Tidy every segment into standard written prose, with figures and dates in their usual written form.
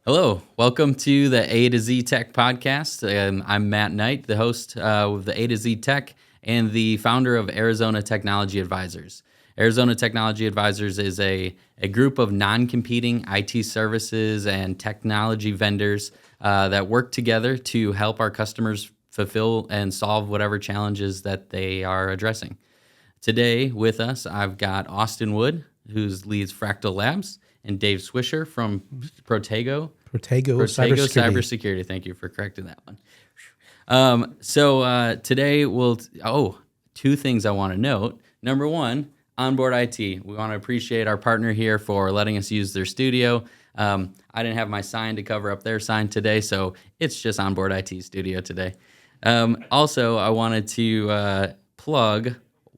Hello, welcome to the A to Z Tech podcast. I'm Matt Knight, the host of the A to Z Tech and the founder of Arizona Technology Advisors. Arizona Technology Advisors is a group of non-competing IT services and technology vendors that work together to help our customers fulfill and solve whatever challenges that they are addressing. Today with us, I've got Austin Wood, who leads Fractal Labs, and Dave Swisher from Protego. Protego Cybersecurity. Thank you for correcting that one. Today two things I want to note. Number one, Onboard IT. We want to appreciate our partner here for letting us use their studio. I didn't have my sign to cover up their sign today, so it's just Onboard IT Studio today. Also, I wanted to plug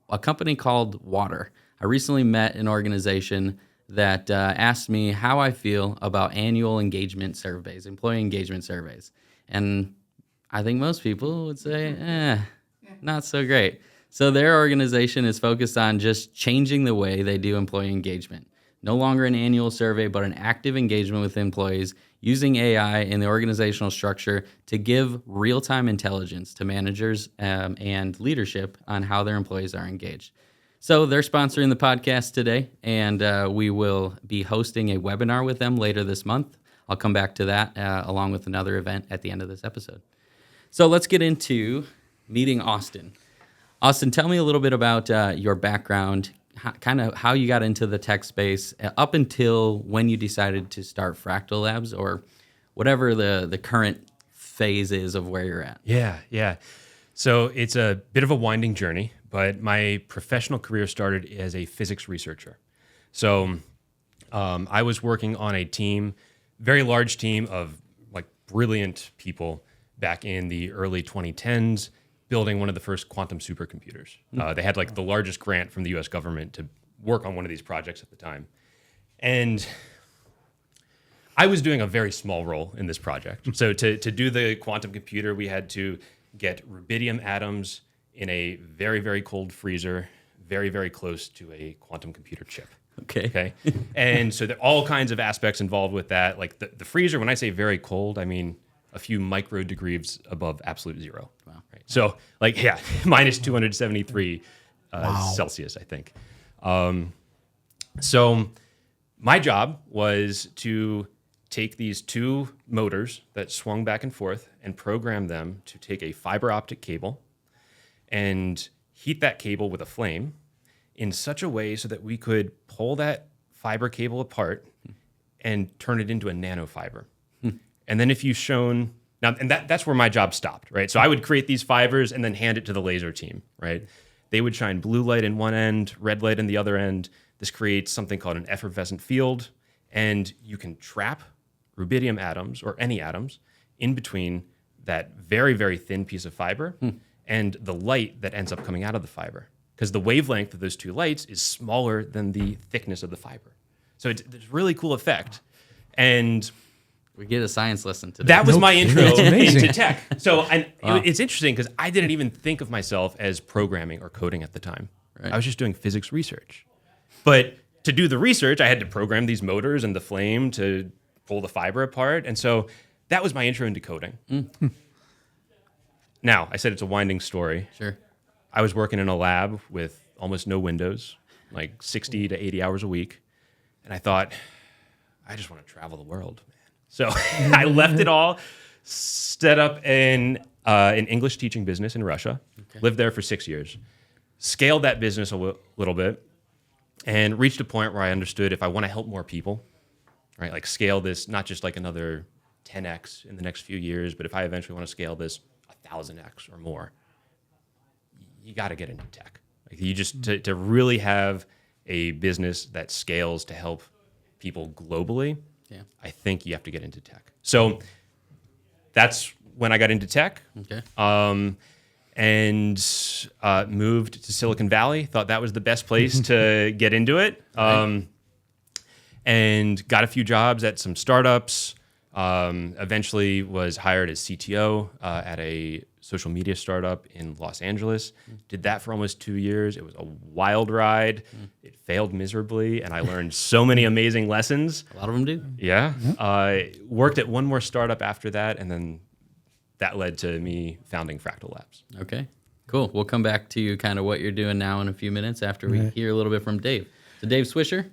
a company called Water. I recently met an organization that asked me how I feel about annual engagement surveys, employee engagement surveys. And I think most people would say, not so great. So their organization is focused on just changing the way they do employee engagement. No longer an annual survey, but an active engagement with employees using AI in the organizational structure to give real-time intelligence to managers and leadership on how their employees are engaged. So they're sponsoring the podcast today, and we will be hosting a webinar with them later this month. I'll come back to that along with another event at the end of this episode. So let's get into meeting Austin. Austin, tell me a little bit about your background, kind of how you got into the tech space up until when you decided to start Fractal Labs, or whatever the current phase is of where you're at. Yeah. So it's a bit of a winding journey, but my professional career started as a physics researcher. So I was working on a team, very large team of like brilliant people back in the early 2010s, building one of the first quantum supercomputers. They had like the largest grant from the US government to work on one of these projects at the time. And I was doing a very small role in this project. So to do the quantum computer, we had to get rubidium atoms in a very, very cold freezer, very, very close to a quantum computer chip. Okay. And so there are all kinds of aspects involved with that. Like the freezer, when I say very cold, I mean a few micro degrees above absolute zero. Wow. Right? So minus 273 Celsius, I think. So my job was to take these two motors that swung back and forth and program them to take a fiber optic cable and heat that cable with a flame in such a way so that we could pull that fiber cable apart and turn it into a nanofiber. And then if you've shown, that's where my job stopped, right? So I would create these fibers and then hand it to the laser team, right? They would shine blue light in one end, red light in the other end. This creates something called an effervescent field, and you can trap rubidium atoms or any atoms in between that very, very thin piece of fiber and the light that ends up coming out of the fiber. Because the wavelength of those two lights is smaller than the thickness of the fiber. So it's a really cool effect. And we get a science lesson today. That was my intro into tech. So it's interesting because I didn't even think of myself as programming or coding at the time. Right. I was just doing physics research. But to do the research, I had to program these motors and the flame to pull the fiber apart. And so that was my intro into coding. Now, I said it's a winding story. Sure. I was working in a lab with almost no windows, like 60 to 80 hours a week. And I thought, I just want to travel the world, man. So I left it all, set up an English teaching business in Russia, lived there for 6 years, scaled that business a little bit, and reached a point where I understood if I want to help more people, right, like scale this, not just like another 10x in the next few years, but if I eventually want to scale this 1,000x or more, you got to get into tech. Like you just to really have a business that scales to help people globally. Yeah. I think you have to get into tech. So that's when I got into tech. Okay. And moved to Silicon Valley. Thought that was the best place to get into it. And got a few jobs at some startups. Eventually was hired as CTO at a social media startup in Los Angeles. Did that for almost 2 years. It was a wild ride. It failed miserably, and I learned so many amazing lessons. A lot of them do. Yeah. Worked at one more startup after that, and then that led to me founding Fractal Labs. Okay, cool. We'll come back to kind of what you're doing now in a few minutes after we hear a little bit from Dave. So Dave Swisher,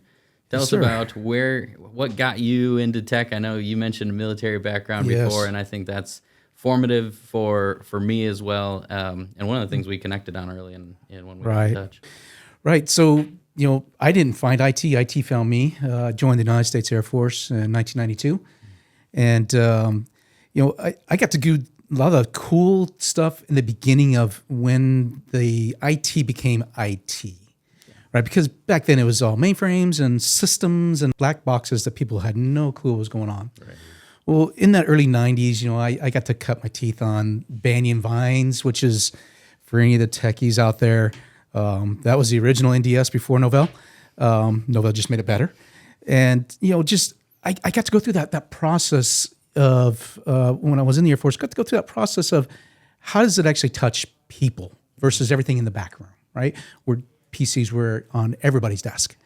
tell us about what got you into tech. I know you mentioned a military background before, and I think that's formative for me as well. And one of the things we connected on early in when we were in touch. Right. So, I didn't find IT. IT found me. Joined the United States Air Force in 1992. And, I got to do a lot of cool stuff in the beginning of when the IT became IT. Right, because back then it was all mainframes and systems and black boxes that people had no clue what was going on. Right. Well, in that early 90s, I got to cut my teeth on Banyan Vines, which is, for any of the techies out there, that was the original NDS before Novell. Novell just made it better. And, I got to go through that process of, when I was in the Air Force, got to go through that process of how does it actually touch people versus everything in the back room, right? Where PCs were on everybody's desk.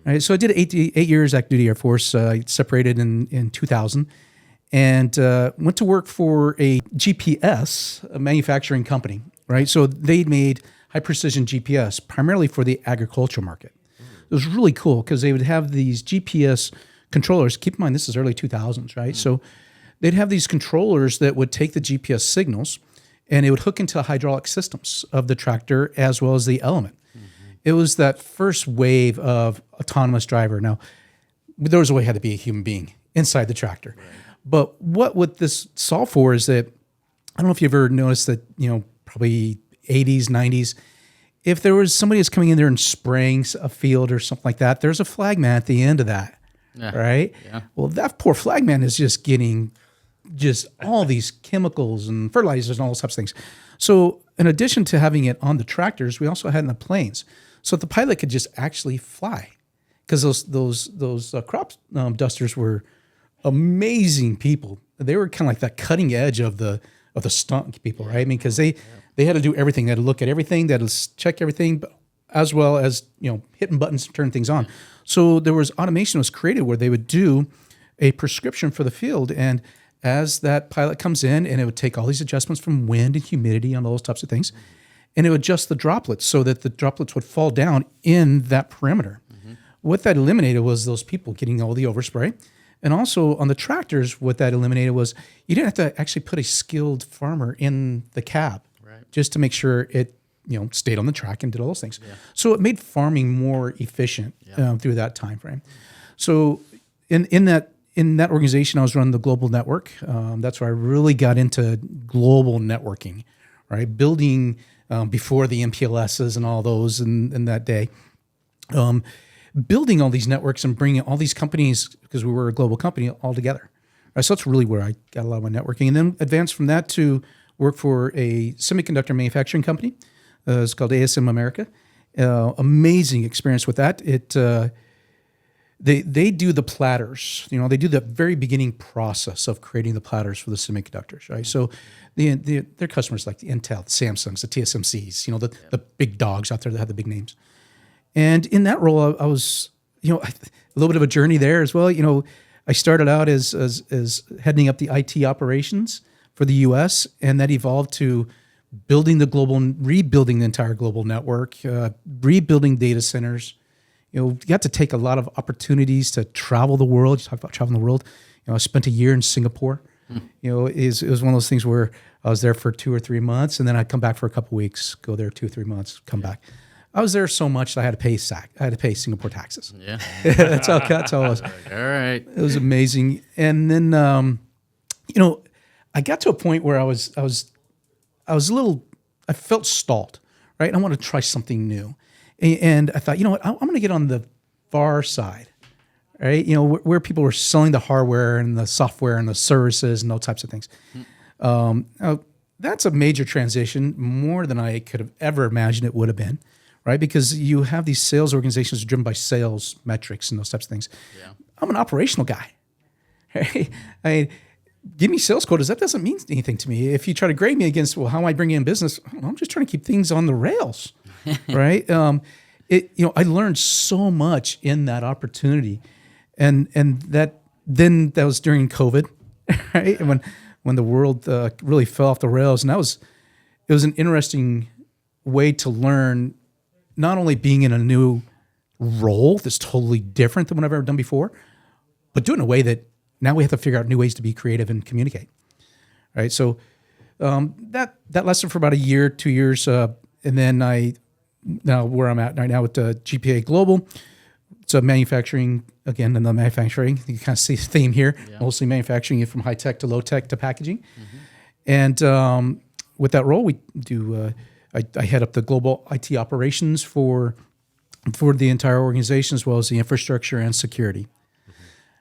Right? So I did 8 years active duty Air Force. I separated in 2000 and went to work for a GPS a manufacturing company. Right, so they made high precision GPS primarily for the agricultural market. It was really cool because they would have these GPS controllers. Keep in mind, this is early 2000s, right? So they'd have these controllers that would take the GPS signals and it would hook into hydraulic systems of the tractor as well as the element. It was that first wave of autonomous driver. Now, there was a way it had to be a human being inside the tractor. Right. But what this solved for is that, I don't know if you ever noticed that, probably 80s, 90s, if there was somebody that's coming in there and spraying a field or something like that, there's a flagman at the end of that, right? Yeah. Well, that poor flagman is just getting all these chemicals and fertilizers and all those types of things. So in addition to having it on the tractors, we also had it in the planes. So the pilot could just actually fly, because those crop dusters were amazing people. They were kind of like that cutting edge of the stunt people, right? I mean, because they had to do everything. They had to look at everything. They had to check everything, as well as hitting buttons to turn things on. So there was automation was created where they would do a prescription for the field, and as that pilot comes in, and it would take all these adjustments from wind and humidity and all those types of things, and it would adjust the droplets so that the droplets would fall down in that perimeter. What that eliminated was those people getting all the overspray. And also on the tractors, what that eliminated was you didn't have to actually put a skilled farmer in the cab just to make sure it stayed on the track and did all those things. Yeah. So it made farming more efficient through that time frame. So in that organization, I was running the global network. That's where I really got into global networking, right? Building before the MPLSs and all those in that day. Building all these networks and bringing all these companies, because we were a global company, all together. Right? So that's really where I got a lot of my networking. And then advanced from that to work for a semiconductor manufacturing company. It's called ASM America. Amazing experience with that. They do the platters. They do the very beginning process of creating the platters for the semiconductors, right? So their customers like the Intel, the Samsungs, the TSMCs, the big dogs out there that have the big names. And in that role, I was, a little bit of a journey there as well. I started out as heading up the IT operations for the U.S., and that evolved to rebuilding the entire global network, rebuilding data centers. You got to take a lot of opportunities to travel the world. You talk about traveling the world. I spent a year in Singapore. It was one of those things where I was there for 2 or 3 months, and then I'd come back for a couple of weeks, go there 2 or 3 months, come back. I was there so much that I had to pay Singapore taxes. Yeah, that's how it was. All right, it was amazing. And then, I got to a point where I was a little. I felt stalled. Right, I want to try something new, and I thought, I'm going to get on the far side. Right, where people were selling the hardware and the software and the services and those types of things. That's a major transition, more than I could have ever imagined it would have been. Right, because you have these sales organizations driven by sales metrics and those types of things. Yeah. I'm an operational guy. Right? give me sales quotas. That doesn't mean anything to me. If you try to grade me against, well, how am I bringing in business? I don't know, I'm just trying to keep things on the rails, right? I learned so much in that opportunity, and that was during COVID, right? And when the world really fell off the rails, and it was an interesting way to learn, not only being in a new role that's totally different than what I've ever done before, but do it in a way that now we have to figure out new ways to be creative and communicate, right? So that lasted for about a year, 2 years, and then now where I'm at right now with GPA Global, it's a manufacturing, again, in the manufacturing, you kind of see the theme here, mostly manufacturing from high tech to low tech to packaging. And with that role, we do, I head up the global IT operations for the entire organization, as well as the infrastructure and security.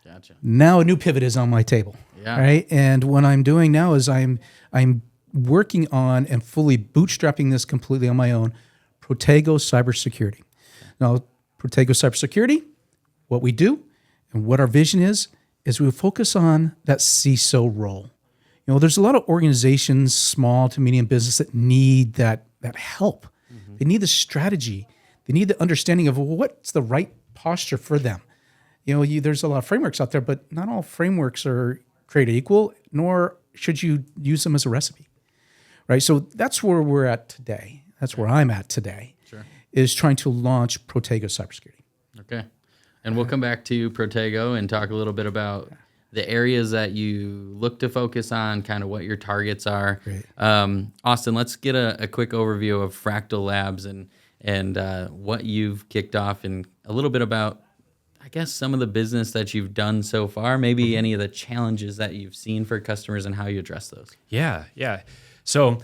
Gotcha. Now a new pivot is on my table, right? And what I'm doing now is I'm working on and fully bootstrapping this completely on my own, Protego Cybersecurity. Now, Protego Cybersecurity, what we do and what our vision is we focus on that CISO role. There's a lot of organizations, small to medium business, that need that help. They need the strategy. They need the understanding of what's the right posture for them. There's a lot of frameworks out there, but not all frameworks are created equal, nor should you use them as a recipe, right? So that's where we're at today. That's where I'm at today, is trying to launch Protego Cybersecurity. Okay. And we'll come back to Protego and talk a little bit about the areas that you look to focus on, kind of what your targets are. Great. Austin, let's get a quick overview of Fractal Labs and what you've kicked off, and a little bit about, I guess, some of the business that you've done so far, maybe any of the challenges that you've seen for customers and how you address those. Yeah. So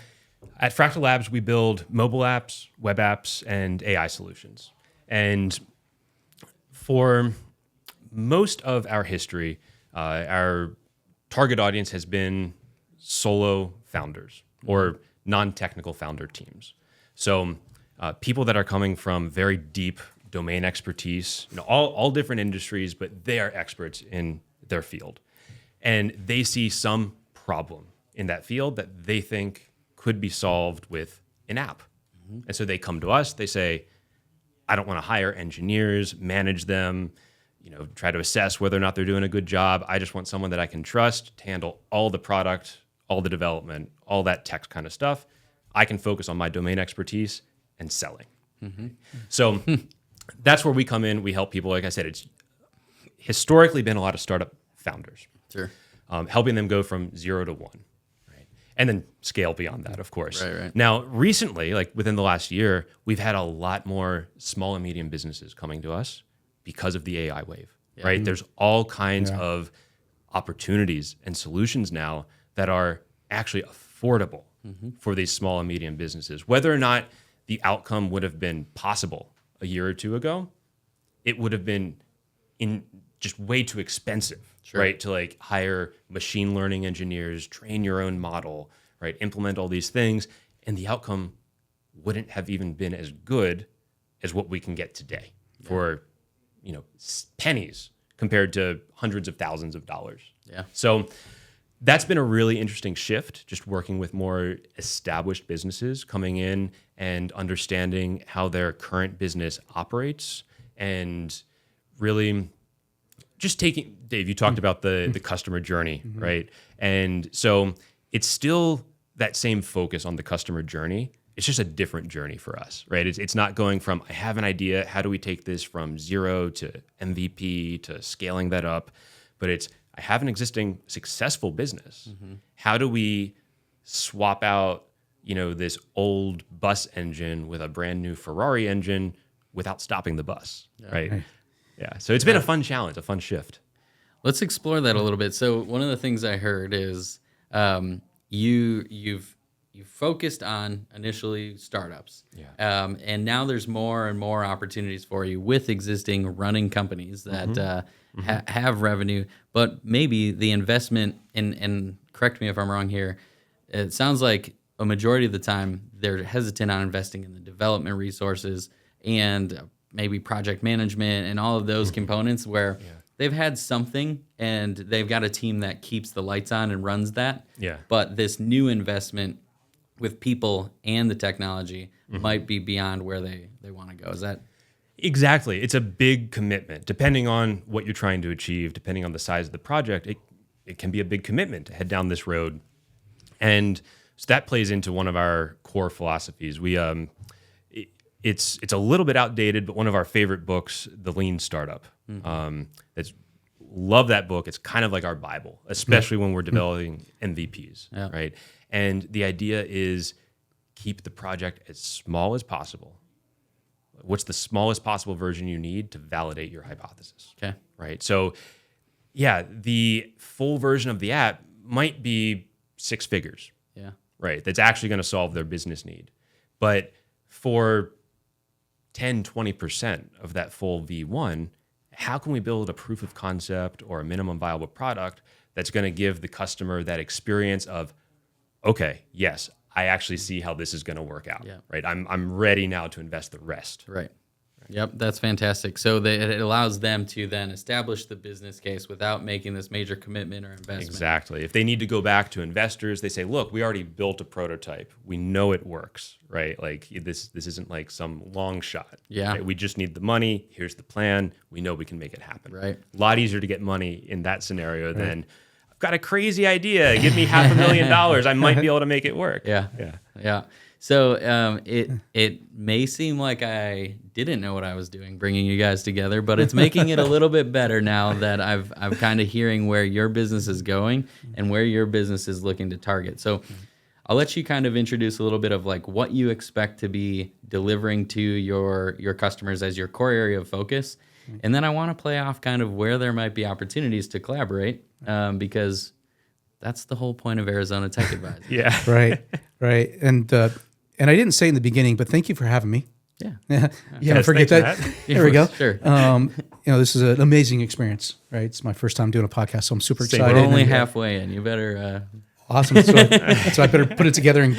at Fractal Labs, we build mobile apps, web apps, and AI solutions. And for most of our history, our target audience has been solo founders or non-technical founder teams. So people that are coming from very deep domain expertise, all different industries, but they are experts in their field. And they see some problem in that field that they think could be solved with an app. And so they come to us, they say, I don't want to hire engineers, manage them, try to assess whether or not they're doing a good job. I just want someone that I can trust to handle all the product, all the development, all that tech kind of stuff. I can focus on my domain expertise and selling. So that's where we come in. We help people. Like I said, it's historically been a lot of startup founders. Sure. Helping them go from 0 to 1. And then scale beyond that, of course. Right. Now, recently, like within the last year, we've had a lot more small and medium businesses coming to us because of the AI wave, right? There's all kinds of opportunities and solutions now that are actually affordable for these small and medium businesses. Whether or not the outcome would have been possible a year or two ago, it would have been just way too expensive. Right, to like hire machine learning engineers, train your own model, right, implement all these things, and the outcome wouldn't have even been as good as what we can get today for, pennies compared to hundreds of thousands of dollars. Yeah. So that's been a really interesting shift, just working with more established businesses coming in and understanding how their current business operates, and really just taking, Dave, you talked about the customer journey, right? And so it's still that same focus on the customer journey. It's just a different journey for us, right? It's not going from, I have an idea, how do we take this from 0 to MVP to scaling that up? But it's, I have an existing successful business. How do we swap out, this old bus engine with a brand new Ferrari engine without stopping the bus, right? Yeah, so it's been a fun challenge, a fun shift. Let's explore that a little bit. So one of the things I heard is you've focused on initially startups, and now there's more and more opportunities for you with existing running companies that have revenue, but maybe the investment, and correct me if I'm wrong here, it sounds like a majority of the time they're hesitant on investing in the development resources and maybe project management and all of those components, where they've had something, and they've got a team that keeps the lights on and runs that. Yeah. But this new investment with people and the technology might be beyond where they want to go. Is that? Exactly. It's a big commitment. Depending on what you're trying to achieve, depending on the size of the project, it can be a big commitment to head down this road. And so that plays into one of our core philosophies. It's a little bit outdated, but one of our favorite books, The Lean Startup. Love that book. It's kind of like our Bible, especially when we're developing MVPs, right? And the idea is keep the project as small as possible. What's the smallest possible version you need to validate your hypothesis? Okay. Right. So, yeah, the full version of the app might be 6 figures. Yeah. Right. That's actually going to solve their business need. But for 10, 20% of that full V1, how can we build a proof of concept or a minimum viable product that's going to give the customer that experience of, okay, yes, I actually see how this is going to work out, right? I'm ready now to invest the rest. Right. Yep, that's fantastic. So it allows them to then establish the business case without making this major commitment or investment. Exactly. If they need to go back to investors, they say, look, we already built a prototype. We know it works, right? Like this isn't like some long shot. Yeah. Right? We just need the money. Here's the plan. We know we can make it happen. Right. A lot easier to get money in that scenario than I've got a crazy idea. Give me $500,000. I might be able to make it work. Yeah. So it may seem like I didn't know what I was doing, bringing you guys together, but it's making it a little bit better now that I'm kind of hearing where your business is going and where your business is looking to target. So I'll let you kind of introduce a little bit of like what you expect to be delivering to your customers as your core area of focus. And then I want to play off kind of where there might be opportunities to collaborate, because that's the whole point of Arizona Tech Advisor. Right. And I didn't say in the beginning, but thank you for having me. Yeah. Don't forget that. There we go. Sure. This is an amazing experience, right? It's my first time doing a podcast, so I'm super excited. We're only halfway in. You better... Awesome. So I better put it together and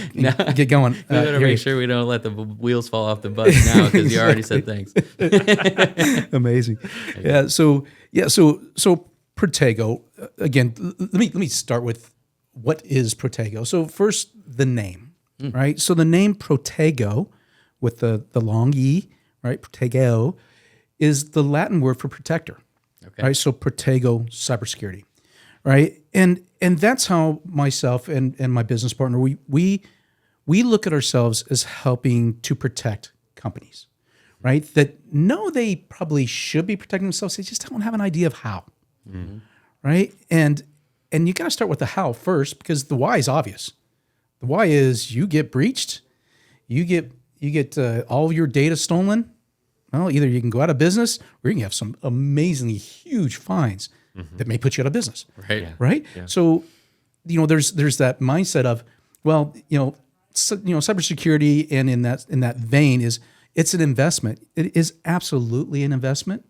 get going. We better make sure we don't let the wheels fall off the bus now, because you already said thanks. Amazing. So Protego, again, let me start with what is Protego. So first, the name, right? So the name Protego with the long E, right? Protego is the Latin word for protector, right? So Protego Cybersecurity, right? And that's how myself and my business partner, we look at ourselves as helping to protect companies, right? That know they probably should be protecting themselves, they just don't have an idea of how, right? And you got to start with the how first, because the why is obvious. The why is you get breached, you get all of your data stolen. Well, either you can go out of business or you can have some amazingly huge fines that may put you out of business. Right. Yeah. So, there's that mindset of, cybersecurity, and in that vein it's an investment. It is absolutely an investment,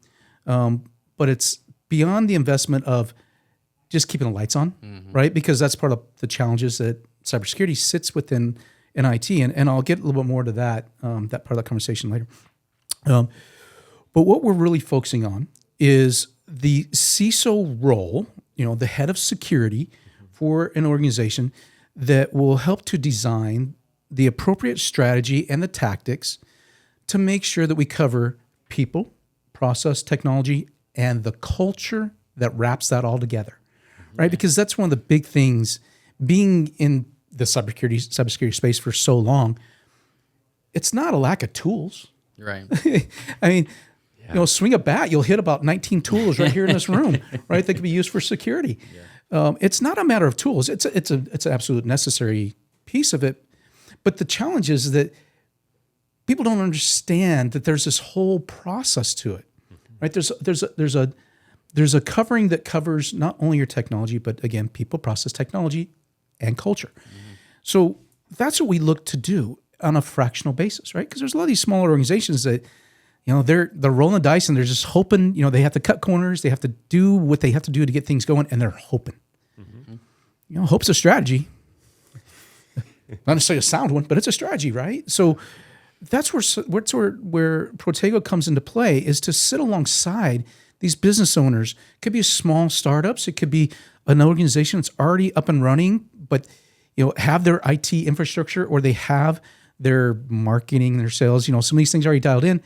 but it's beyond the investment of just keeping the lights on, right? Because that's part of the challenges that cybersecurity sits within in IT, and I'll get a little bit more to that part of the conversation later. But what we're really focusing on is the CISO role, the head of security for an organization, that will help to design the appropriate strategy and the tactics to make sure that we cover people, process, technology, and the culture that wraps that all together, right? Because that's one of the big things, being in the cybersecurity space for so long. It's not a lack of tools. Right. I mean, swing a bat, you'll hit about 19 tools right here in this room, right? That could be used for security. It's not a matter of tools. It's an absolute necessary piece of it. But the challenge is that people don't understand that there's this whole process to it, right? There's a covering that covers not only your technology, but again, people, process, technology, and culture. So that's what we look to do on a fractional basis, right? Because there's a lot of these smaller organizations that, they're rolling the dice and they're just hoping, they have to cut corners, they have to do what they have to do to get things going, and they're hoping. Hope's a strategy. Not necessarily a sound one, but it's a strategy, right? So that's where Protego comes into play, is to sit alongside these business owners. It could be small startups. It could be an organization that's already up and running, but have their IT infrastructure, or they have their marketing, their sales. Some of these things are already dialed in,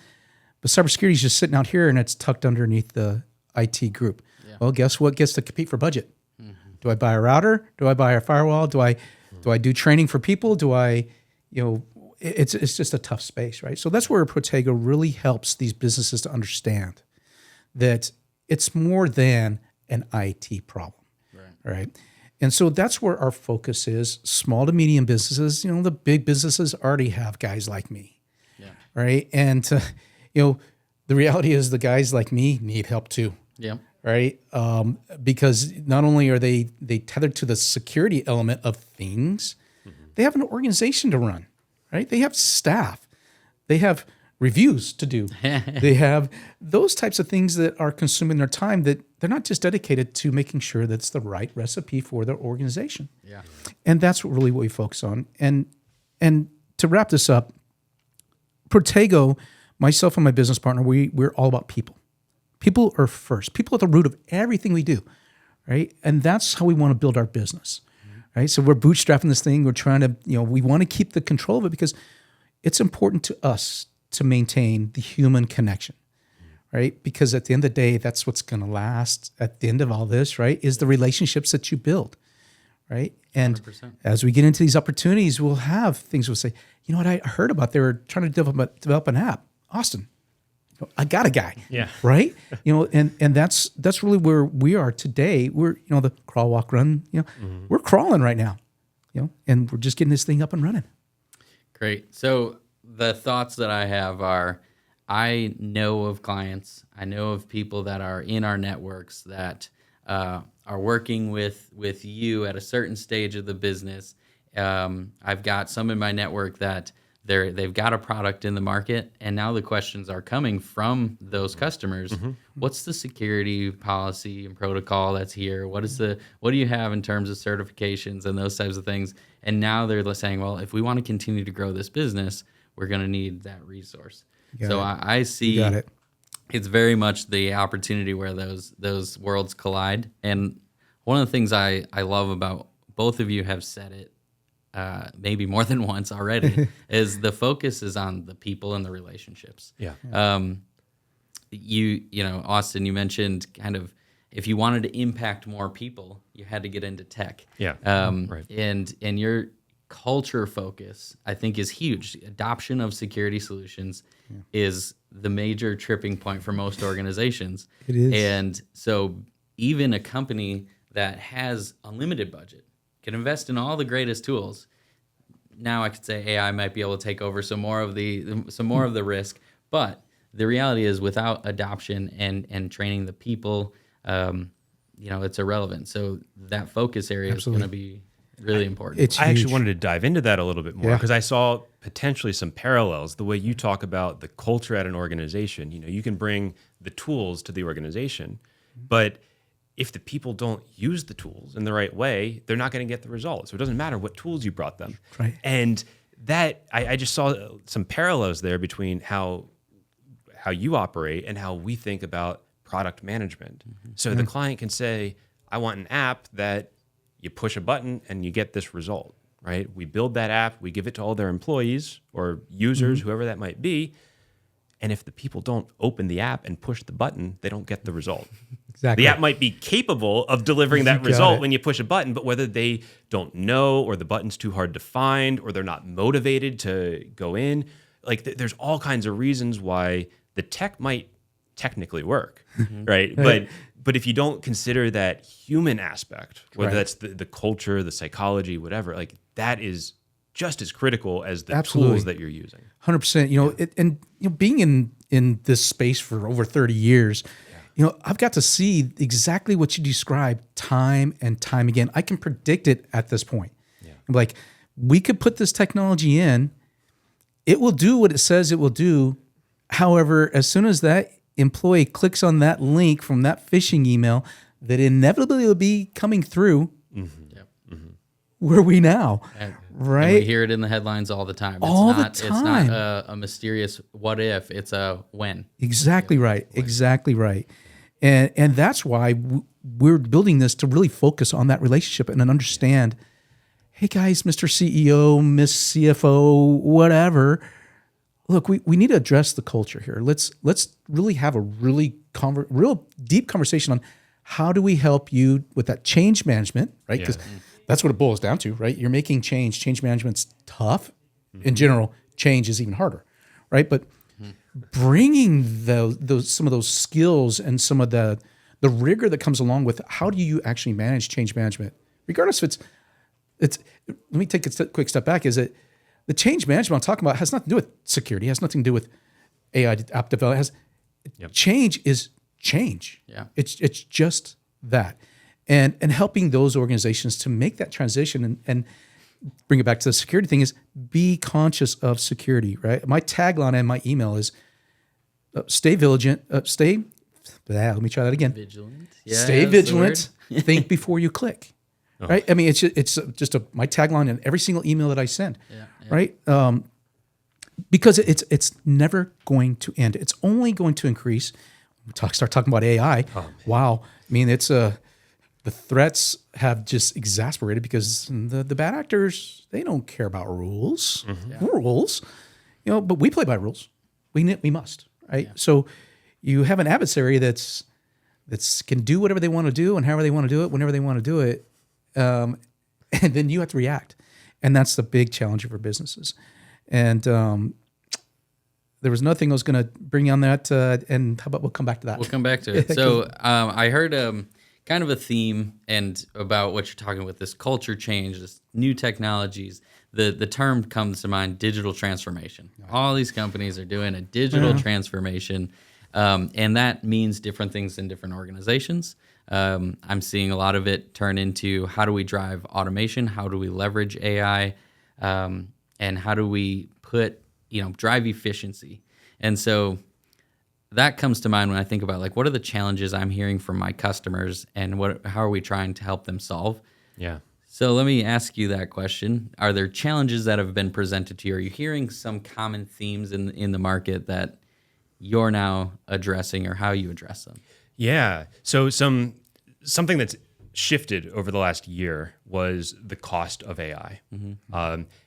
but cybersecurity is just sitting out here and it's tucked underneath the IT group. Yeah. Well, guess what gets to compete for budget? Mm-hmm. Do I buy a router? Do I buy a firewall? Do I do training for people? Do I, it's just a tough space, right? So that's where Protego really helps these businesses to understand that it's more than an IT problem, right? And so that's where our focus is. Small to medium businesses, the big businesses already have guys like me, right? And the reality is the guys like me need help too, right? Because not only are they tethered to the security element of things, they have an organization to run, right? They have staff, they have reviews to do, they have those types of things that are consuming their time, that they're not just dedicated to making sure that's the right recipe for their organization. Yeah. And that's really what we focus on. And to wrap this up, Protego, myself and my business partner, we're all about people. People are first. People at the root of everything we do, right? And that's how we want to build our business, right? So we're bootstrapping this thing. We're trying to, we want to keep the control of it because it's important to us to maintain the human connection, right? Because at the end of the day, that's what's going to last at the end of all this, right? Is the relationships that you build, right? And 100%. As we get into these opportunities, we'll have things we'll say, you know what, I heard about they were trying to develop an app. Austin, I got a guy, right? And that's really where we are today. We're, the crawl, walk, run, we're crawling right now, and we're just getting this thing up and running. Great. So the thoughts that I have are, I know of clients, I know of people that are in our networks that are working with you at a certain stage of the business. I've got some in my network that they've got a product in the market, and now the questions are coming from those customers. Mm-hmm. What's the security policy and protocol that's here? What do you have in terms of certifications and those types of things? And now they're saying, well, if we want to continue to grow this business, we're going to need that resource. So I see it's very much the opportunity where those worlds collide. And one of the things I love about both of you have said it maybe more than once already is the focus is on the people and the relationships. Yeah. Austin, you mentioned kind of if you wanted to impact more people, you had to get into tech. Yeah. Right. And your culture focus, I think, is huge. Adoption of security solutions is the major tripping point for most organizations. It is. And so even a company that has unlimited budget can invest in all the greatest tools. Now I could say AI might be able to take over some more of the risk, but the reality is without adoption and training the people, it's irrelevant. So that focus area is going to be really important. I actually wanted to dive into that a little bit more because I saw potentially some parallels. The way you talk about the culture at an organization, you can bring the tools to the organization, but if the people don't use the tools in the right way, they're not going to get the results. So it doesn't matter what tools you brought them. Right. And that I just saw some parallels there between how you operate and how we think about product management. Mm-hmm. So the client can say, I want an app that you push a button and you get this result, right? We build that app, we give it to all their employees or users, whoever that might be. And if the people don't open the app and push the button, they don't get the result. Exactly. The app might be capable of delivering that result when you push a button, but whether they don't know or the button's too hard to find or they're not motivated to go in, there's all kinds of reasons why the tech might technically work, right? But if you don't consider that human aspect, whether that's the culture, the psychology, whatever, that is just as critical as the tools that you're using. 100%. Being in this space for over 30 years, I've got to see exactly what you described time and time again. I can predict it at this point. Yeah. I'm like, we could put this technology in, it will do what it says it will do. However, as soon as that employee clicks on that link from that phishing email that inevitably will be coming through, where are we now? Right? And we hear it in the headlines all the time. It's not a mysterious what if, it's a when. Exactly right. Exactly right. And that's why we're building this to really focus on that relationship and then understand, hey guys, Mr. CEO, Miss CFO, whatever. Look, we need to address the culture here. Let's really have a real deep conversation on how do we help you with that change management, right? Because that's what it boils down to, right? You're making change. Change management's tough. In general, change is even harder, right? But bringing those some of those skills and some of the rigor that comes along with how do you actually manage change management, regardless if it's. Let me take a quick step back. Is it the change management I'm talking about has nothing to do with security, has nothing to do with AI app development. Change is change. Yeah. It's just that. And helping those organizations to make that transition and bring it back to the security thing is be conscious of security, right? My tagline in my email is stay vigilant, let me try that again. Vigilant. Stay vigilant, think before you click. Right? I mean, it's just my tagline in every single email that I send, right? Because it's never going to end. It's only going to increase. Start talking about AI. Wow. I mean, it's the threats have just exasperated because the bad actors, they don't care about rules. Rules, but we play by rules. We must, right? So you have an adversary that's can do whatever they want to do and however they want to do it, whenever they want to do it. And then you have to react. And that's the big challenge for businesses. And there was nothing I was going to bring on that. And how about we'll come back to that? We'll come back to it. So I heard kind of a theme and about what you're talking with this culture change, this new technologies. The term comes to mind, digital transformation. All these companies are doing a digital transformation. And that means different things in different organizations. I'm seeing a lot of it turn into how do we drive automation? How do we leverage AI? And how do we drive efficiency? And so that comes to mind when I think about like, what are the challenges I'm hearing from my customers and how are we trying to help them solve? Yeah. So let me ask you that question. Are there challenges that have been presented to you? Are you hearing some common themes in the market that you're now addressing or how you address them? Yeah. So something that's shifted over the last year was the cost of AI.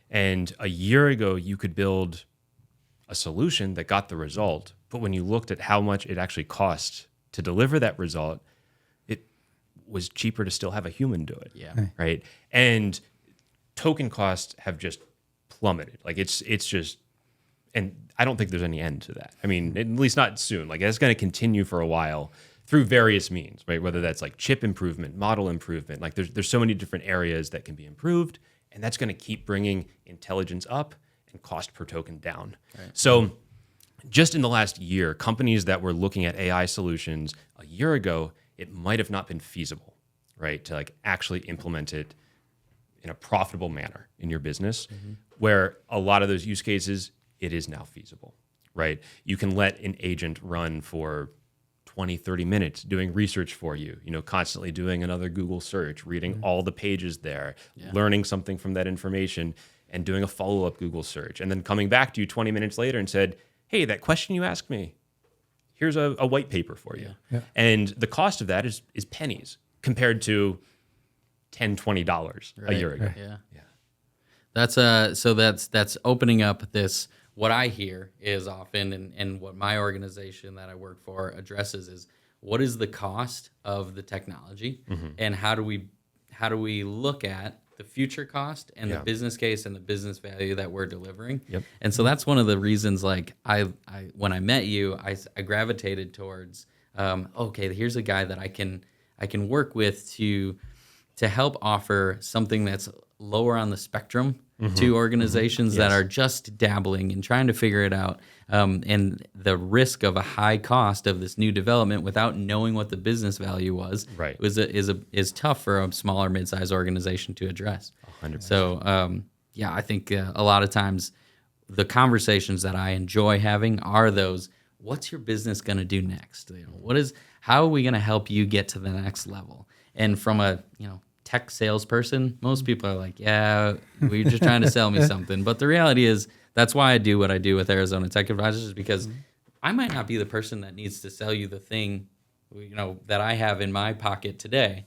And a year ago, you could build a solution that got the result, but when you looked at how much it actually cost to deliver that result, it was cheaper to still have a human do it. Yeah. Right. And token costs have just plummeted. Like it's just, and I don't think there's any end to that. I mean, at least not soon. Like it's going to continue for a while through various means, right? Whether that's like chip improvement, model improvement, like there's so many different areas that can be improved, and that's going to keep bringing intelligence up and cost per token down. Right. So just in the last year, companies that were looking at AI solutions a year ago, it might have not been feasible, right? To like actually implement it in a profitable manner in your business, where a lot of those use cases, it is now feasible, right? You can let an agent run for 20, 30 minutes doing research for you, constantly doing another Google search, reading all the pages there, learning something from that information and doing a follow-up Google search, and then coming back to you 20 minutes later and said, hey, that question you asked me, here's a white paper for you. Yeah. And the cost of that is pennies compared to $10, $20 a year ago. Yeah. That's opening up this. What I hear is often, and what my organization that I work for addresses is, what is the cost of the technology, and how do we look at the future cost and the business case and the business value that we're delivering. Yep. And so that's one of the reasons, like I when I met you, I gravitated towards, okay, here's a guy that I can work with to help offer something that's lower on the spectrum to organizations that are just dabbling and trying to figure it out. And the risk of a high cost of this new development without knowing what the business value was, is tough for a smaller mid-sized organization to address. 100%. So I think a lot of times the conversations that I enjoy having are those, what's your business going to do next? How are we going to help you get to the next level? And from a tech salesperson, most people are like, yeah, we're just trying to sell me something. But the reality is, that's why I do what I do with Arizona Tech Advisors, is because I might not be the person that needs to sell you the thing that I have in my pocket today.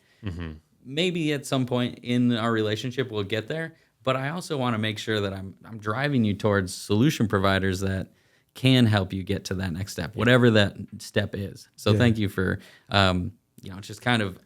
Maybe at some point in our relationship we'll get there, but I also want to make sure that I'm driving you towards solution providers that can help you get to that next step, whatever that step is. So thank you for just kind of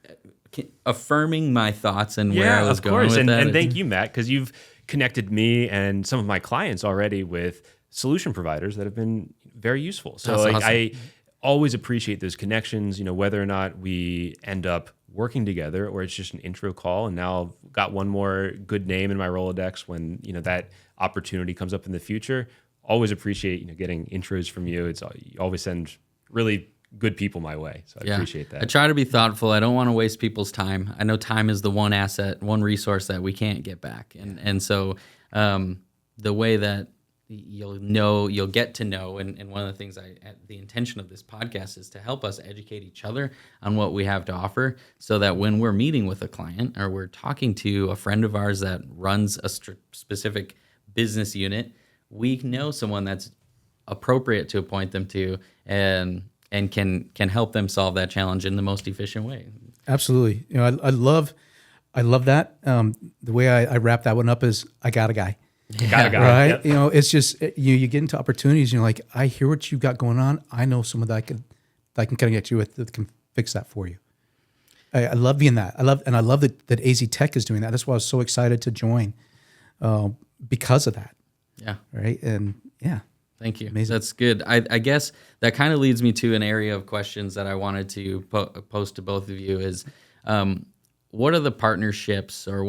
affirming my thoughts and where I was going with that. And thank you, Matt, because you've connected me and some of my clients already with solution providers that have been very useful. So That's awesome. I always appreciate those connections, whether or not we end up working together or it's just an intro call. And now I've got one more good name in my Rolodex when, that opportunity comes up in the future. Always appreciate, getting intros from you. You always send really good people my way. So I appreciate that. I try to be thoughtful. I don't want to waste people's time. I know time is the one asset, one resource that we can't get back. And so the way that you'll get to know, and one of the things the intention of this podcast is to help us educate each other on what we have to offer, so that when we're meeting with a client or we're talking to a friend of ours that runs a specific business unit, we know someone that's appropriate to appoint them to and can help them solve that challenge in the most efficient way. Absolutely. I love that. The way I wrap that one up is I got a guy. Got a guy. Right? Yep. It's just you get into opportunities and you're like, I hear what you got going on. I know someone that I can connect you with that can fix that for you. I love being that. I love that AZ Tech is doing that. That's why I was so excited to join because of that. Yeah. Right. And yeah. Thank you. Amazing. That's good. I guess that kind of leads me to an area of questions that I wanted to pose to both of you is, what are the partnerships, or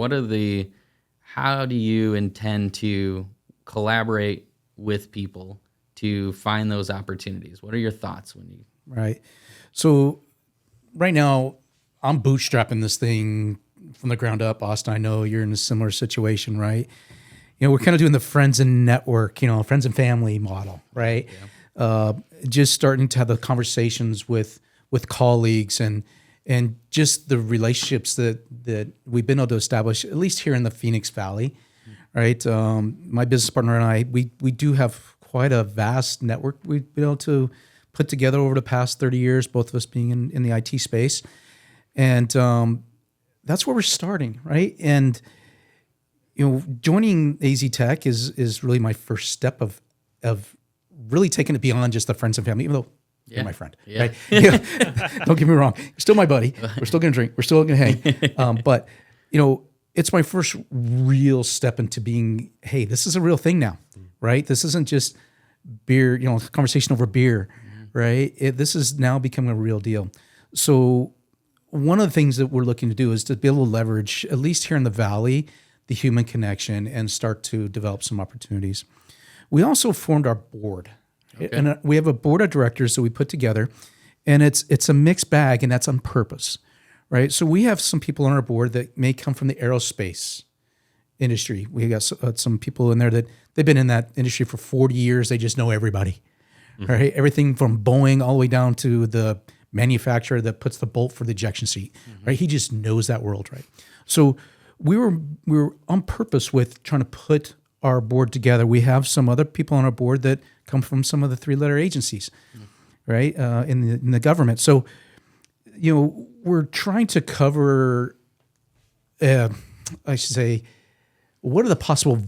how do you intend to collaborate with people to find those opportunities? What are your thoughts when you? Right. So right now I'm bootstrapping this thing from the ground up. Austin, I know you're in a similar situation, right? We're kind of doing the friends and network, friends and family model, right? Yeah. Just starting to have the conversations with colleagues and just the relationships that we've been able to establish, at least here in the Phoenix Valley, right? My business partner and I, we do have quite a vast network we've been able to put together over the past 30 years, both of us being in the IT space. And that's where we're starting, right? And joining AZ Tech is really my first step of really taking it beyond just the friends and family, even though you're my friend, right? Don't get me wrong. You're still my buddy. We're still going to drink. We're still going to hang. But, it's my first real step into being, hey, this is a real thing now, right? This isn't just beer, conversation over beer, right? This is now becoming a real deal. So one of the things that we're looking to do is to be able to leverage, at least here in the Valley, the human connection and start to develop some opportunities. We also formed our board. Okay. And we have a board of directors that we put together, and it's a mixed bag, and that's on purpose, right? So we have some people on our board that may come from the aerospace industry. We got some people in there that they've been in that industry for 40 years. They just know everybody, right? Everything from Boeing all the way down to the manufacturer that puts the bolt for the ejection seat, right? He just knows that world, right? So we were on purpose with trying to put our board together. We have some other people on our board that come from some of the 3-letter agencies, right, in the government. So, we're trying to cover, I should say, what are the possible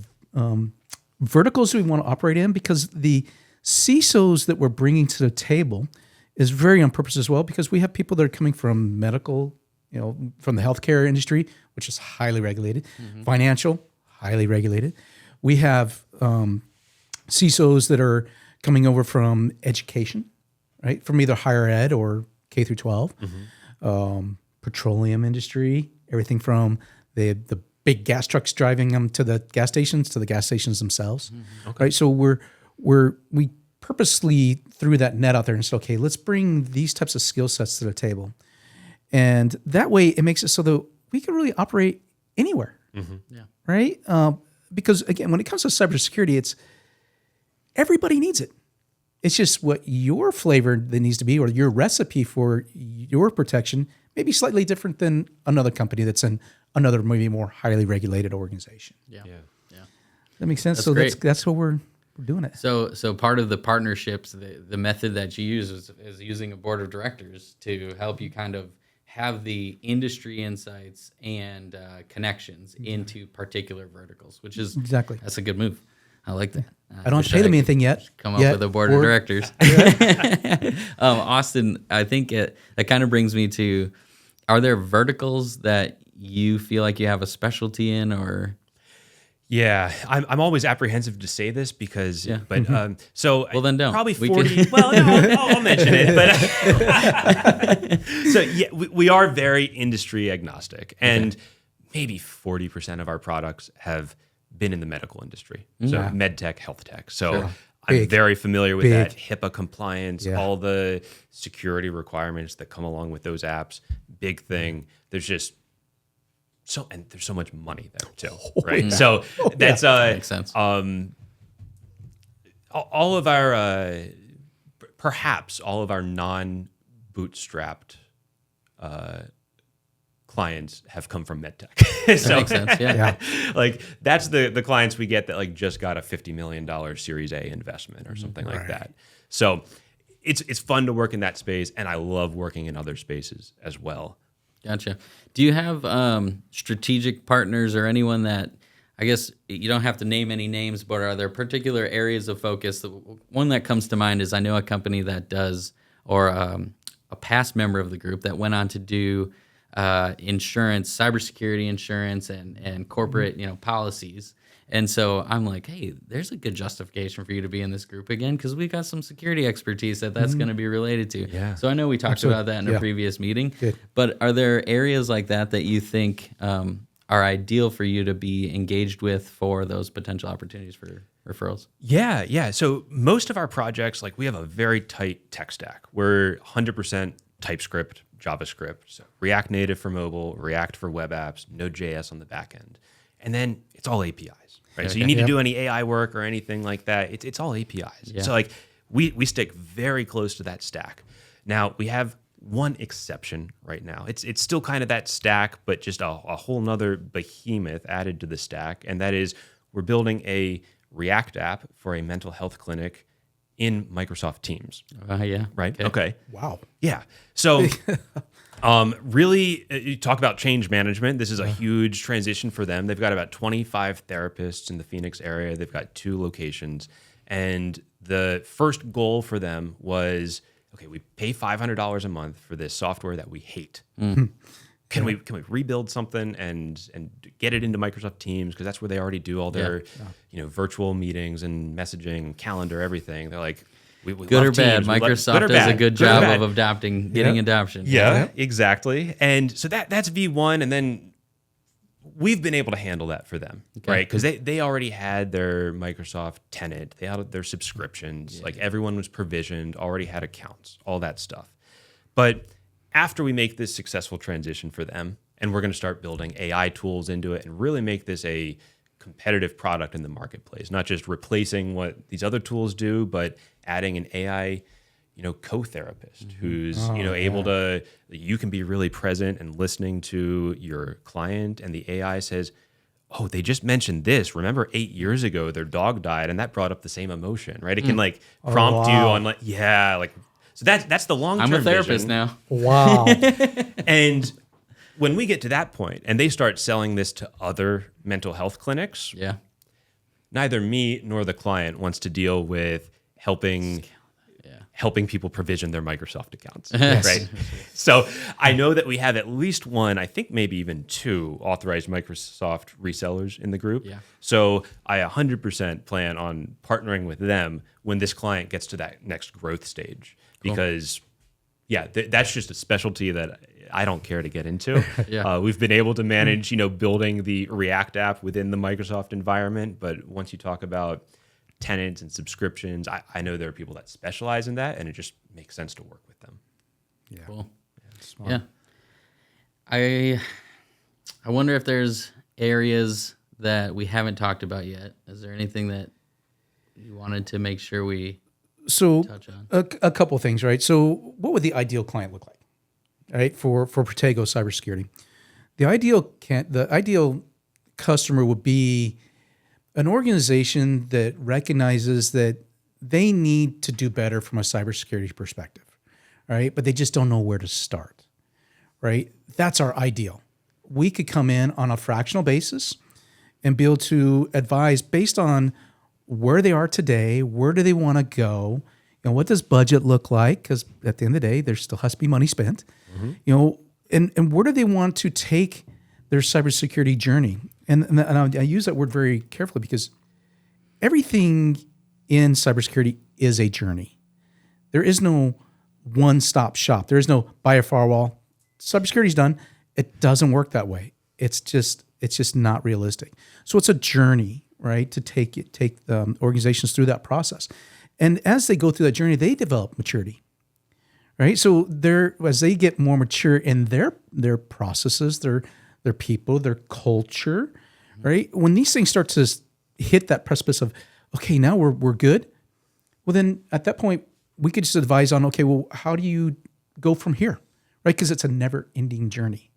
verticals we want to operate in? Because the CISOs that we're bringing to the table is very on purpose as well, because we have people that are coming from medical, from the healthcare industry, which is highly regulated, financial, highly regulated. We have CISOs that are coming over from education, right? From either higher ed or K through 12, petroleum industry, everything from the big gas trucks driving them to the gas stations themselves, right? So we purposely threw that net out there and said, okay, let's bring these types of skill sets to the table. And that way it makes it so that we can really operate anywhere, right? Because again, when it comes to cybersecurity, it's everybody needs it. It's just what your flavor that needs to be, or your recipe for your protection may be slightly different than another company that's in another maybe more highly regulated organization. Yeah. That makes sense. That's so great. that's what we're we're doing it. So part of the partnerships, the method that you use is using a board of directors to help you kind of have the industry insights and connections into particular verticals, which is Exactly. that's a good move. I like that. I don't pay them anything yet. Come up with a board of directors. Austin, I think that kind of brings me to: are there verticals that you feel like you have a specialty in, or? Yeah, I'm always apprehensive to say this because, but so well, then don't. Probably We 40. Well, no, I'll mention it. But so yeah, we are very industry agnostic, and maybe 40% of our products have been in the medical industry, so med tech, health tech. So I'm very familiar with that HIPAA compliance, all the security requirements that come along with those apps. Big thing. There's so much money there too, right? So that's makes sense. All of our perhaps all of our non-bootstrapped clients have come from medtech. So makes sense. Yeah. like that's the clients we get that like just got a $50 million Series A investment or something like that. So it's fun to work in that space, and I love working in other spaces as well. Gotcha. Do you have strategic partners or anyone that, I guess you don't have to name any names, but are there particular areas of focus? One that comes to mind is I know a company that does, or a past member of the group that went on to do insurance, cybersecurity insurance, and corporate policies. And so I'm like, hey, there's a good justification for you to be in this group again, because we got some security expertise that's going to be related to. Yeah. So I know we talked about that in a previous meeting. Good. But are there areas like that you think are ideal for you to be engaged with for those potential opportunities for referrals? Yeah. So most of our projects, like we have a very tight tech stack. We're 100% TypeScript, JavaScript, so React Native for mobile, React for web apps, Node.js on the back end. And then it's all APIs, right? Okay. So you need to do any AI work or anything like that, it's all APIs. Yeah. So like we stick very close to that stack. Now we have one exception right now. It's still kind of that stack, but just a whole nother behemoth added to the stack. And that is we're building a React app for a mental health clinic in Microsoft Teams. Yeah. Right? Okay. Wow. Yeah. So really, you talk about change management. This is a huge transition for them. They've got about 25 therapists in the Phoenix area. They've got 2 locations. And the first goal for them was, okay, we pay $500 a month for this software that we hate. Can we rebuild something and get it into Microsoft Teams, because that's where they already do all their virtual meetings and messaging, calendar, everything. They're like, we Good or bad, Microsoft does a good job of getting adoption. Yeah, exactly. And so that's V1, and then we've been able to handle that for them, right? Because they already had their Microsoft tenant, they had their subscriptions, like everyone was provisioned, already had accounts, all that stuff. But after we make this successful transition for them, and we're going to start building AI tools into it and really make this a competitive product in the marketplace, not just replacing what these other tools do, but adding an AI, co-therapist who's, able to, you can be really present and listening to your client, and the AI says, oh, they just mentioned this. Remember 8 years ago, their dog died, and that brought up the same emotion, right? It can prompt you on so that's the long-term I'm a therapist vision. now. Wow. And when we get to that point and they start selling this to other mental health clinics, neither me nor the client wants to deal with helping people provision their Microsoft accounts, right? So I know that we have at least one, I think maybe even 2 authorized Microsoft resellers in the group. Yeah. So I 100% plan on partnering with them when this client gets to that next growth stage, because that's just a specialty that I don't care to get into. We've been able to manage, building the React app within the Microsoft environment, but once you talk about tenants and subscriptions, I know there are people that specialize in that, and it just makes sense to work with them. Yeah. Cool. Smart. Yeah. I wonder if there's areas that we haven't talked about yet. Is there anything that you wanted to make sure we touch on? A couple of things, right? So what would the ideal client look like, right, for Protego Cybersecurity? The ideal customer would be an organization that recognizes that they need to do better from a cybersecurity perspective, right? But they just don't know where to start, right? That's our ideal. We could come in on a fractional basis and be able to advise based on where they are today, where do they want to go, what does budget look like? Because at the end of the day, there still has to be money spent, and where do they want to take their cybersecurity journey? And I use that word very carefully because everything in cybersecurity is a journey. There is no one-stop shop. There is no buy a firewall. Cybersecurity's done. It doesn't work that way. It's just not realistic. So it's a journey, right? To take the organizations through that process, and as they go through that journey, they develop maturity, right? So as they get more mature in their processes, their people, their culture, right? When these things start to hit that precipice of, okay, now we're good. Well, then at that point, we could just advise on, okay, well, how do you go from here, right? Because it's a never-ending journey.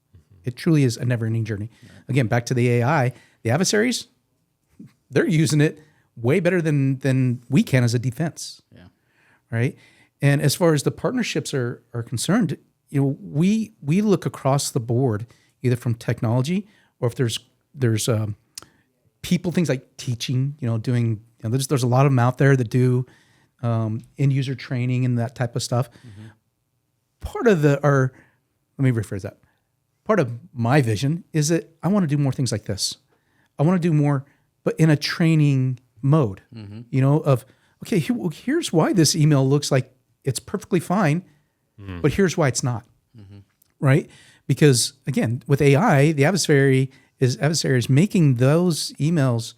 It truly is a never-ending journey. Again, back to the AI, the adversaries, they're using it way better than we can as a defense. Yeah. Right. And as far as the partnerships are concerned, we look across the board, either from technology or if there's people, things like teaching, doing, there's a lot of them out there that do end user training and that type of stuff. Part of let me rephrase that. Part of my vision is that I want to do more things like this. I want to do more, but in a training mode, of, okay, here's why this email looks like it's perfectly fine, but here's why it's not, right? Because again, with AI, the adversary is making those emails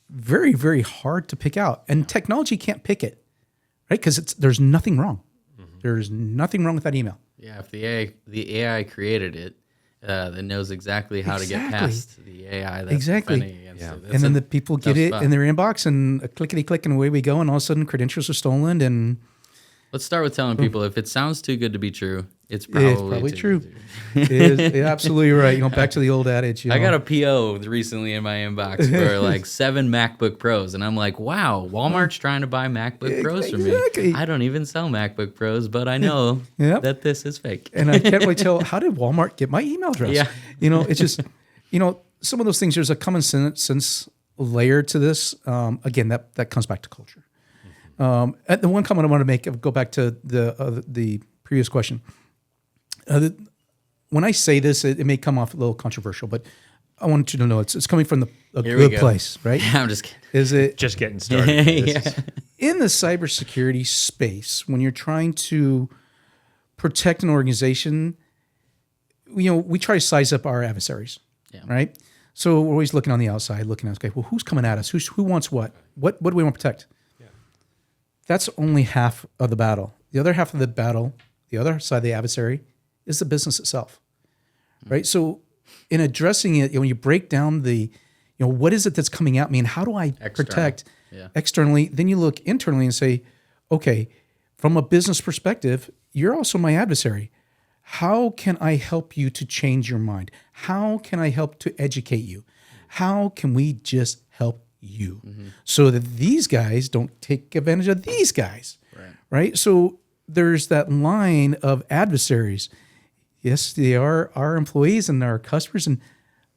very, very hard to pick out, and technology can't pick it, right? Because there's nothing wrong. There's nothing wrong with that email. Yeah, if the AI created it, that knows exactly how to get past the AI that's defending against it. And then the people get it in their inbox and a clickety-click and away we go, and all of a sudden credentials are stolen. And let's start with telling people if it sounds too good to be true, it's probably true. It is absolutely right. Back to the old adage. I got a PO recently in my inbox for like 7 MacBook Pros, and I'm like, wow, Walmart's trying to buy MacBook Pros from me. I don't even sell MacBook Pros, but I know that this is fake. And I can't really tell, how did Walmart get my email address? Yeah. It's just, some of those things, there's a common sense layer to this. Again, that comes back to culture. And the one comment I want to make, go back to the previous question. When I say this, it may come off a little controversial, but I want you to know it's coming from a good place, right? I'm just kidding. Is it Just getting started. in the cybersecurity space, when you're trying to protect an organization, we try to size up our adversaries, right? So we're always looking on the outside, looking at, okay, well, who's coming at us? Who wants what? What do we want to protect? Yeah. That's only half of the battle. The other half of the battle, the other side of the adversary, is the business itself, right? So in addressing it, when you break down what is it that's coming at me and how do I protect externally, then you look internally and say, okay, from a business perspective, you're also my adversary. How can I help you to change your mind? How can I help to educate you? How can we just help you so that these guys don't take advantage of these guys, right? So there's that line of adversaries. Yes, they are our employees and our customers,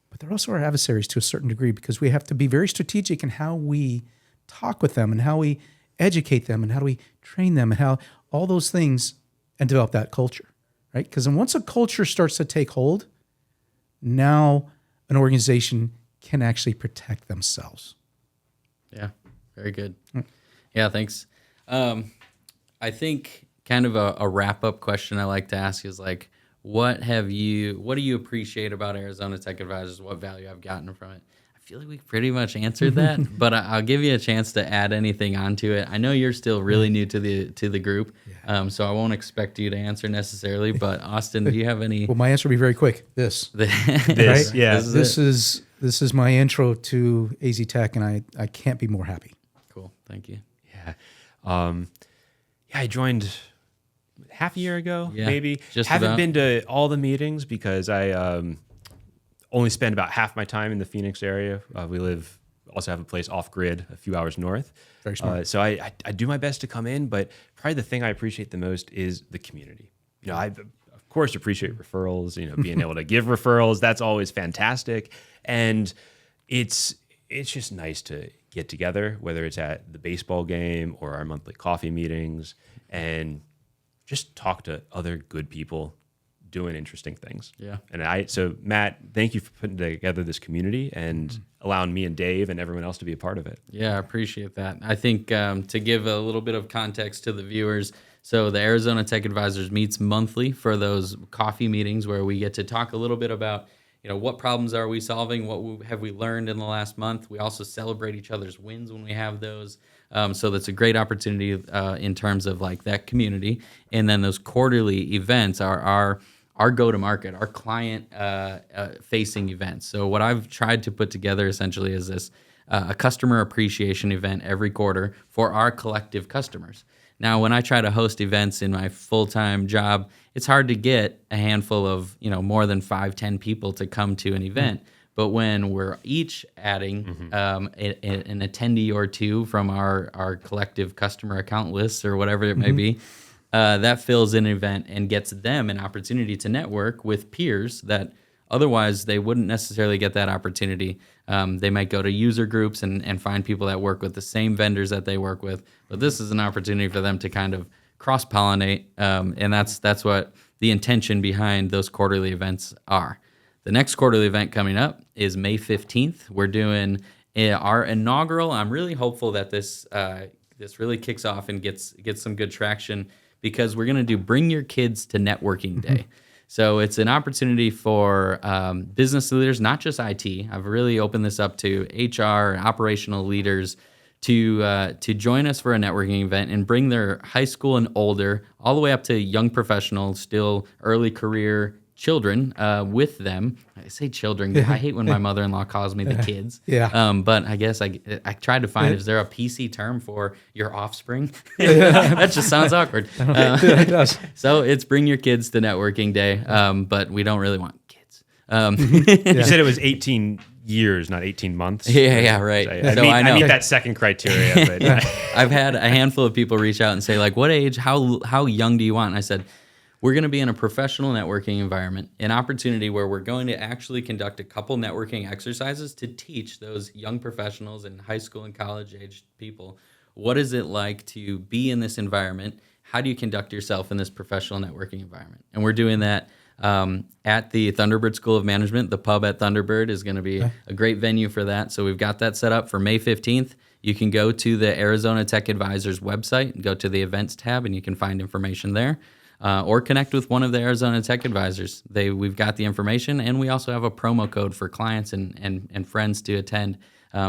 but they're also our adversaries to a certain degree because we have to be very strategic in how we talk with them and how we educate them and how do we train them and how all those things and develop that culture, right? Because once a culture starts to take hold, now an organization can actually protect themselves. Yeah, very good. Yeah, thanks. I think kind of a wrap-up question I like to ask is like, what do you appreciate about Arizona Tech Advisors? What value I've gotten from it? I feel like we pretty much answered that, but I'll give you a chance to add anything onto it. I know you're still really new to the group, so I won't expect you to answer necessarily. But Austin, do you have any? Well, my answer will be very quick. This, This, right? yeah. This is my intro to AZ Tech, and I can't be more happy. Cool, thank you. Yeah. I joined half a year ago, maybe. Just Haven't about. been to all the meetings because I only spend about half my time in the Phoenix area. We live also have a place off grid a few hours north. Very smart. So I do my best to come in, but probably the thing I appreciate the most is the community. I of course appreciate referrals, being able to give referrals. That's always fantastic. And it's just nice to get together, whether it's at the baseball game or our monthly coffee meetings, and just talk to other good people doing interesting things. Yeah. And so Matt, thank you for putting together this community and allowing me and Dave and everyone else to be a part of it. Yeah, I appreciate that. I think to give a little bit of context to the viewers, so the Arizona Tech Advisors meets monthly for those coffee meetings where we get to talk a little bit about, what problems are we solving? What have we learned in the last month? We also celebrate each other's wins when we have those. So that's a great opportunity in terms of like that community. And then those quarterly events are our go-to-market, our client-facing events. So what I've tried to put together essentially is this a customer appreciation event every quarter for our collective customers. Now, when I try to host events in my full-time job, it's hard to get a handful of, more than 5-10 people to come to an event. But when we're each adding an attendee or two from our collective customer account lists or whatever it may be, that fills an event and gets them an opportunity to network with peers that otherwise they wouldn't necessarily get that opportunity. They might go to user groups and find people that work with the same vendors that they work with, but this is an opportunity for them to kind of cross-pollinate, and that's what the intention behind those quarterly events are. The next quarterly event coming up is May 15th. We're doing our inaugural. I'm really hopeful that this really kicks off and gets some good traction, because we're going to do Bring Your Kids to Networking Day. So it's an opportunity for business leaders, not just IT. I've really opened this up to HR and operational leaders to join us for a networking event and bring their high school and older, all the way up to young professionals, still early career children with them. I say children. I hate when my mother-in-law calls me the kids. Yeah. But I guess I tried to find, is there a PC term for your offspring? That just sounds awkward. It does. So it's Bring Your Kids to Networking Day, but we don't really want kids. You said it was 18 years, not 18 months. Yeah, right. I meet that second criteria. But I've had a handful of people reach out and say, like, what age, how young do you want? And I said, we're going to be in a professional networking environment, an opportunity where we're going to actually conduct a couple networking exercises to teach those young professionals and high school and college aged people, what is it like to be in this environment? How do you conduct yourself in this professional networking environment? And we're doing that at the Thunderbird School of Management. The pub at Thunderbird is going to be a great venue for that. So we've got that set up for May 15th. You can go to the Arizona Tech Advisors website and go to the events tab, and you can find information there. Or connect with one of the Arizona Tech Advisors. We've got the information, and we also have a promo code for clients and friends to attend.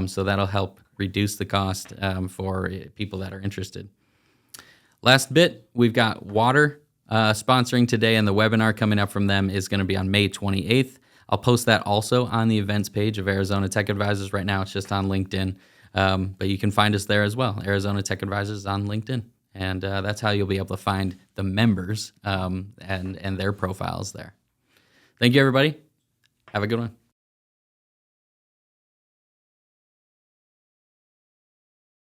So that'll help reduce the cost for people that are interested. Last bit, we've got Water sponsoring today, and the webinar coming up from them is going to be on May 28th. I'll post that also on the events page of Arizona Tech Advisors. Right now, it's just on LinkedIn, but you can find us there as well. Arizona Tech Advisors on LinkedIn. And that's how you'll be able to find the members and their profiles there. Thank you, everybody. Have a good one.